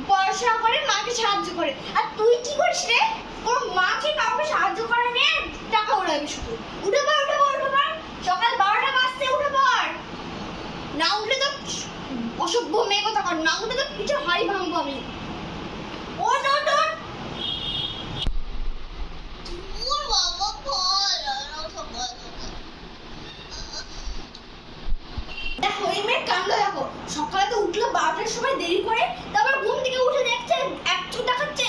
পড়াশোনা করে, মাকে সাহায্য করে। আর তুই কি করিস রে? কোনো মাকে কাউকে সাহায্য করে নিয়ে টাকা উড়াবি শুধু। উঠে পড়, উঠে পড়, উঠে পড়। সকাল 12টা বাজতে উঠে পড়। না উঠলে তো অসভ্য মেয়ে কথা কর, না উঠলে তো পিঠে হাড়ি ভাঙবো আমি। ওঠ ওঠ ওঠ। ওর বাবা বল দেখো এই মেয়ের কাণ্ড দেখো, সকালে তো উঠলো 12টার সময় দেরি করে, তারপর ঘুম থেকে উঠে দেখছে এক চোখ দেখাচ্ছে।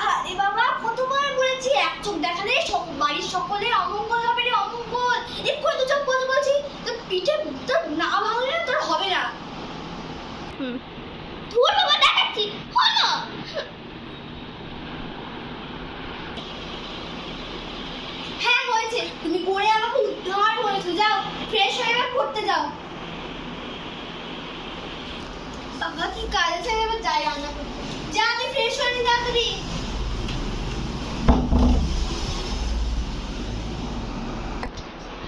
আরে বাবা কতবার বলেছি এক চোখ দেখালে বাড়ির সকলের অমঙ্গল হবে রে, অমঙ্গল। এক্ষুনি দু চোখ বলতে বলছি, তোর পিঠে তোর না ভাঙলে তোর হবে না। তোর বাবা দেখাচ্ছি হলো। হ্যাঁ হয়েছে, তুমি পড়ে আমাকে উদ্ধার করেছো। যাও ফ্রেশ হয়ে এবার পড়তে যাও। বাবা কি কাজ আছে, এবার যাই রান্না করতে। যা তুই ফ্রেশ হয়ে নি তাড়াতাড়ি।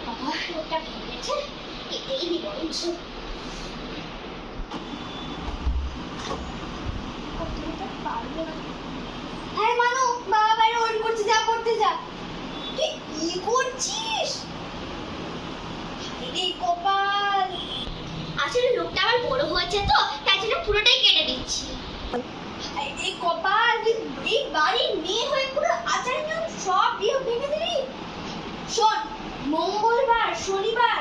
বাবা ওটা ভেঙেছে, কেটেই দিব কিছু। হ্যাঁ মানু, বাবা বাইরে ওয়েট করছে, যা করতে যা। তুই কি করছিস? রে কপাল। আসলে লোকটা আমার বড় হয়েছে তো, তাই জন্য পুরোটাই কেটে দিচ্ছি। এই কপাল, তুই এই বাড়ির মেয়ে হয়ে পুরো আচার নিয়ম সব দিয়ে ভেঙে দিলি। শোন, মঙ্গলবার, শনিবার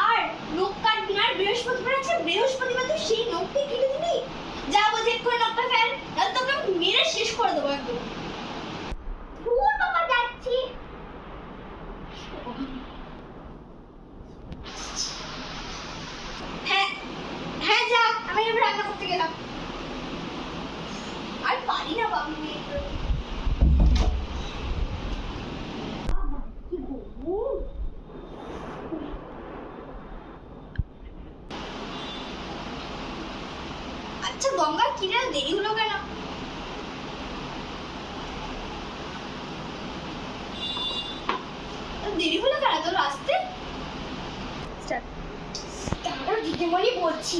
আর নখ কাটবি না, আর বৃহস্পতিবার আছে, বৃহস্পতিবার তুই সেই নখটি কেটে দিবি। যা বলছি এক্ষুনি নখটা ফেল, তাহলে তোকে আমি মেরে শেষ করে দেবো একদম। তোর বাবা যাচ্ছি। হ্যাঁ হ্যাঁ যা, আমি এবার রান্না করতে গেলাম। আর পারি না বাবু মেয়ে। কি বলবো? আচ্ছা গঙ্গা, কি রে দেরি হলো কেন? দেরি হলো কেন তোর আসতে? তারপর দিদিমণি বলছি।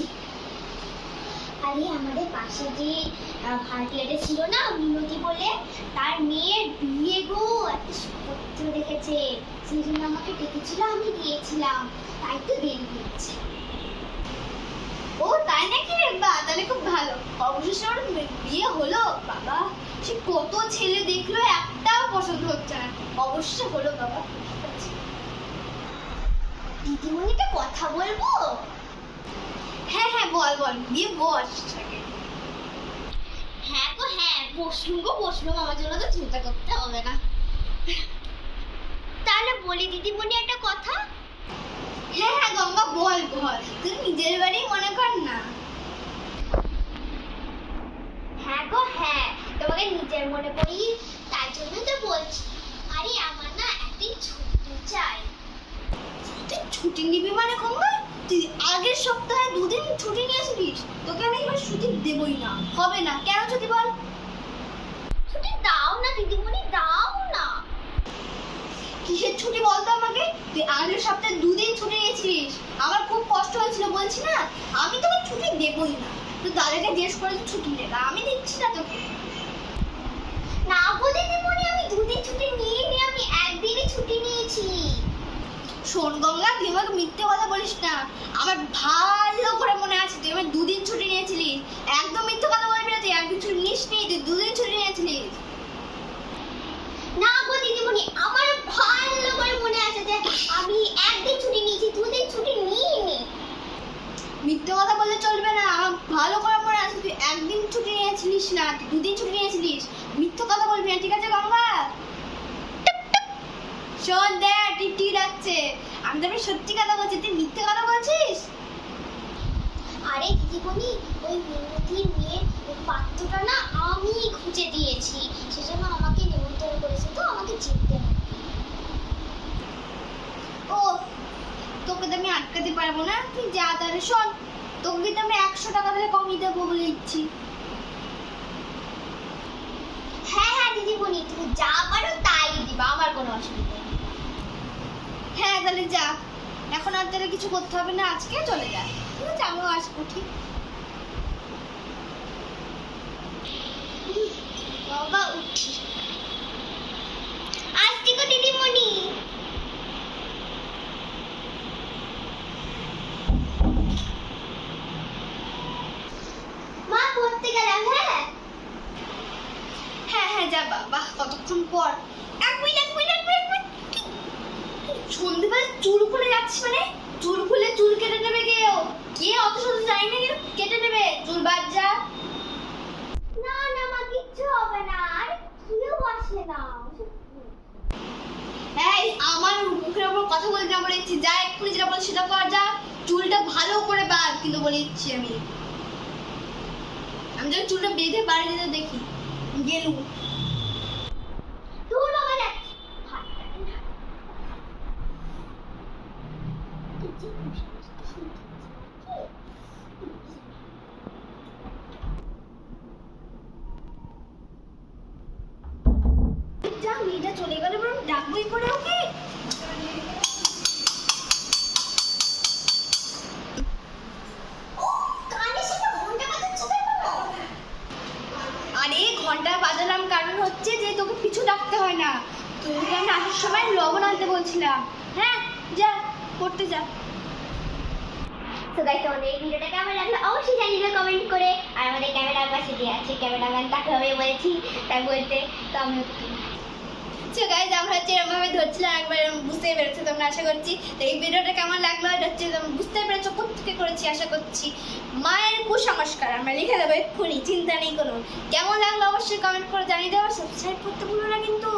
আরে আমাদের পাশে যে ভাড়াটিয়াটা ছিল না মিনতি বলে, তার মেয়ের বিয়ে গো, একটা পত্র দেখেছে, সেই জন্য আমাকে ডেকেছিল, আমি গিয়েছিলাম, তাই তো দেরি হচ্ছে। ও তাই নাকি রে? বা তাহলে খুব ভালো। অবশেষে আমার বিয়ে হলো। বাবা সে কত ছেলে দেখলো, একটাও পছন্দ হচ্ছে না, অবশ্যই হলো বাবা। দিদিমণিটা কথা বলবো? হ্যাঁ হ্যাঁ বল বল, গিয়ে বস আগে। হ্যাঁ গো হ্যাঁ, বসলুম গো বসলুম, আমার জন্য তো চিন্তা করতে হবে না। তাহলে বলি দিদিমণি একটা কথা। হ্যাঁ হ্যাঁ গঙ্গা বল বল, তুই নিজের বাড়ি মনে কর না। হ্যাঁ গো হ্যাঁ, তোমাকে নিজের মনে করি, তাই জন্য তো বলছি। আরে আমার না একদিন ছুটি চাই। তুই ছুটি নিবি মানে গঙ্গা? তুই আগের সপ্তাহে 2 দিন ছুটি নিয়েছিলিস, তোকে আমি এবার ছুটি দেবই না। হবে না, কেন ছুটি বল? ছুটি দাও না দিদিমণি, দাও না। কিসের ছুটি বলতো আমাকে? তুই আগের সপ্তাহে 2 দিন ছুটি নিয়েছিলিস, আমার খুব কষ্ট হয়েছিল বলছি না, আমি তোকে ছুটি দেবই না। তুই দাদাকে জিজ্ঞেস করে ছুটি নেবা, আমি দিচ্ছি না তোকে। না গো দিদিমণি, আমি 2 দিন ছুটি নিইনি, আমি একদিনই ছুটি নিয়েছি। শোন গঙ্গা, তুই আমাকে মিথ্যে কথা বলিস না, আমার ভালো করে মনে আছে তুই আমার 2 দিন ছুটি নিয়েছিলিস। একদম মিথ্যে কথা বলবি না, তুই একদিন ছুটি নিসনি, তুই 2 দিন ছুটি নিয়েছিলিস। না গো দিদিমণি, আমার ভালো করে মনে আছে যে আমি একদিন ছুটি নিয়েছি, 2 দিন ছুটি নিইনি। মিথ্যে কথা বললে চলবে না, আমার ভালো করে মনে আছে তুই একদিন ছুটি নিয়েছিলিস না, তুই 2 দিন ছুটি নিয়েছিলিস। মিথ্যে কথা বলবি না, ঠিক আছে গঙ্গা? শোন দেখ টিটি ডাকছে, আমি তো সত্যি কথা বলছি, তুই মিথ্যে কথা বলছিস। আরে দিদিমণি, ওই মিনতির মেয়ের ওই পাত্রটা না আমি খুঁজে দিয়েছি, সেজন্য আমাকে নিমন্ত্রণ করেছে, তো আমাকে যেতে হবে। ও তোকে তো আমি আটকাতে পারবো না, তুই যা তাহলে। শোন, তোকে কিন্তু আমি 100 টাকা দিলে কমিয়ে দেবো বলে দিচ্ছি। হ্যাঁ হ্যাঁ দিদিমণি, তুমি যা পারো তাই দিবা, আমার কোনো অসুবিধা নেই। হ্যাঁ তাহলে যা, এখন আর তাহলে কিছু করতে হবে না, আজকে চলে যা। ঠিক আছে, আমিও আসবো। ঠিক আসছি গো দিদিমণি। মা পড়তে গেলাম। হ্যাঁ হ্যাঁ হ্যাঁ যা বাবা, কতক্ষণ পর। এক মিনিট এক মিনিট এক মিনিট এক মিনিট। সন্ধ্যেবেলা চুল খুলে যাচ্ছি মানে? চুল খুলে চুল কেটে নেবে কেউ? কে অত শুধু জানি না, কিন্তু কেটে নেবে চুল বাদ যা। না না মা, কিচ্ছু হবে না। আরে কেউ আসে না। এই আমার মুখের উপর কথা বলতে না, বলে দিচ্ছি যা, এক্ষুনি যেটা বল সেটা কর যা। চুলটা ভালো করে বাঁধ, কিন্তু বলে দিচ্ছি আমি যখন চুলটা বেঁধে বাড়ি যেতে দেখি গেলুম। দূর বাবা, যাচ্ছি। যা, মেয়েটা চলে গেল, বরং ডাকবই করে ওকে। কানে সেটা ঘন্টা বাজাচ্ছে কেন? আরে ঘন্টা বাজালাম কারণ হচ্ছে যে তোকে পিছু ডাকতে হয় না। তোকে আমি আসার সময় লবণ আনতে বলছিলাম। হ্যাঁ যা, পড়তে যা। তো গাইস, তোমাদের এই ভিডিওটা কেমন লাগলো অবশ্যই জানিয়ে কমেন্ট করে। আর আমাদের ক্যামেরার পাশে যে আছে ক্যামেরাম্যান, তাকে আমি বলেছি তাই বলতে। তো আমি সো গাইজ, আমরা হচ্ছে এরকমভাবে ধরছিলাম, একবার এরকম বুঝতেই পেরেছো তোমরা আশা করছি। তো এই ভিডিওটা কেমন লাগলো এটা হচ্ছে তোমরা বুঝতেই পেরেছো কোথেকে করেছি আশা করছি। মায়ের কুসংস্কার আমরা লিখে দেবো এক্ষুনি, চিন্তা নেই কোনো। কেমন লাগলো অবশ্যই কমেন্ট করে জানিয়ে দেবো। সাবস্ক্রাইব করতে ভুলো না কিন্তু।